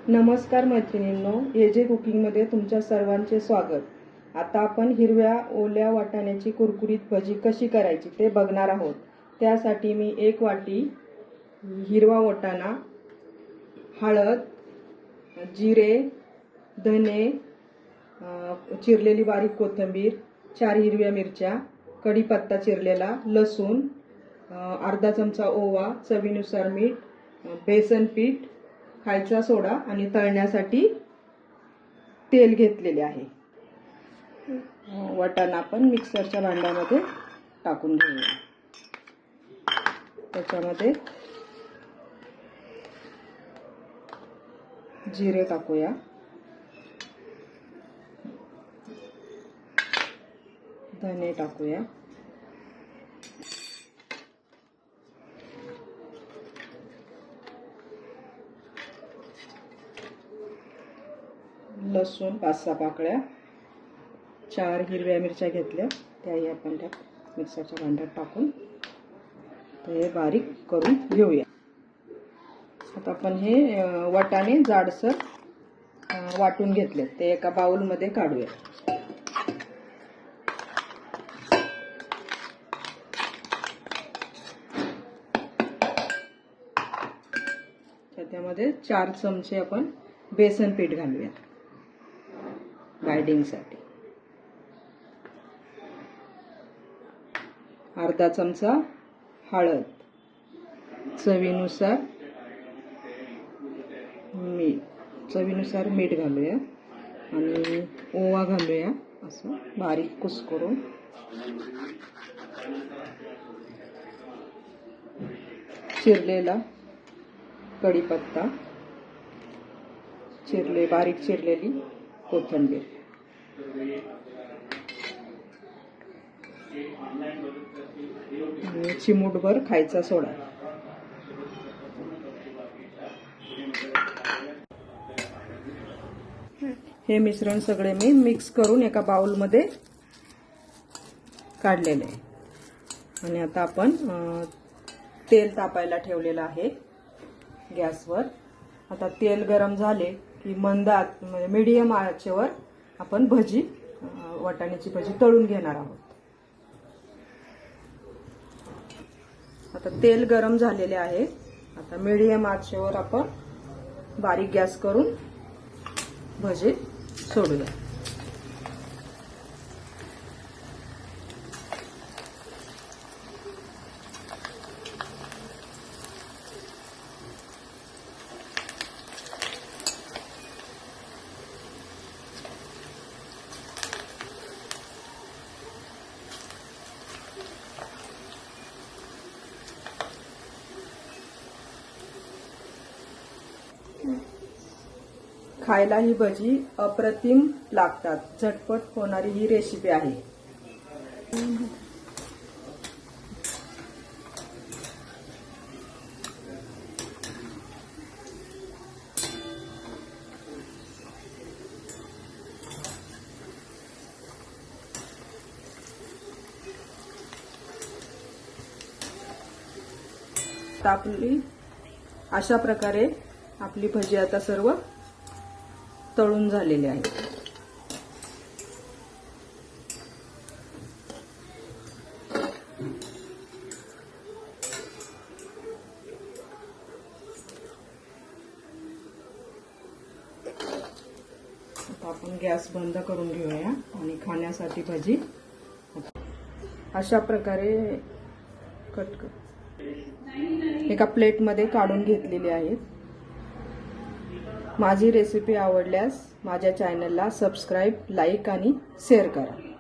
नमस्कार मैत्रिणींनो, एजे कुकिंगमध्ये तुमच्या सर्वांचे स्वागत। आता आपण हिरव्या ओल्या वाटाण्याची कुरकुरीत भजी कशी करायची ते बघणार आहोत। त्यासाठी मी 1 वाटी हिरवा वाटाणा, हळद, जिरे, धने, चिरलेली बारीक कोथिंबीर, 4 हिरव्या मिरच्या, कढीपत्ता चिरलेला, लसूण, अर्धा चमचा ओवा, चवीनुसार मीठ, बेसन पीठ, खायचा सोडा आणि तळण्यासाठी तेल घेतलेले आहे। वाटाणा आपण मिक्सरच्या भांड्यामध्ये टाकून घेऊया। त्याच्यामध्ये जिरे टाकूया, धने टाकूया, लसूण 5-6 पाकळ्या, 4 हिरव्या मिरच्या घेतल्या, त्याही आपण त्या मिक्सरच्या भांड्यात टाकून ते बारीक करून घेऊया। आता आपण हे वाटाणे जाडसर वाटून घेतले, ते एका बाउलमध्ये काढूया। त्यामध्ये 4 चमचे आपण बेसन पीठ घालूया बाइंडिंगसाठी, अर्धा चमचा हळद, चवीनुसार मीठ घालूया आणि ओवा घालूया, असं बारीक कुस्करून। चिरलेला कढीपत्ता, बारीक चिरलेली कोथिंबीर, आणि चिमूटभर खायचा सोडा। हे मिश्रण सगळे मी मिक्स करून एका बाउलमध्ये काढलेले आहे। आणि आता आपण तेल तापायला ठेवलेलं आहे गॅसवर। आता तेल गरम झाले की मंद म्हणजे मीडियम आचेवर आपण वाटाण्याची भजी तळून घेणार आहोत। आता तेल गरम झालेले आहे। आता मीडियम आचेवर आपण बारीक गॅस करून भजी सोडूया। खायला ही भजी अप्रतिम लागतात। झटपट होणारी ही रेसिपी आहे। अशा प्रकारे आपली भजी आता सर्व तळून झालेले आहे। आता आपण गॅस बंद करून घेऊया आणि खाण्यासाठी भजी अशा प्रकारे एका प्लेटमध्ये काढून घेतलेली आहेत। माझी रेसिपी आवडल्यास माझ्या चॅनलला सबस्क्राइब, लाईक आणि शेअर करा।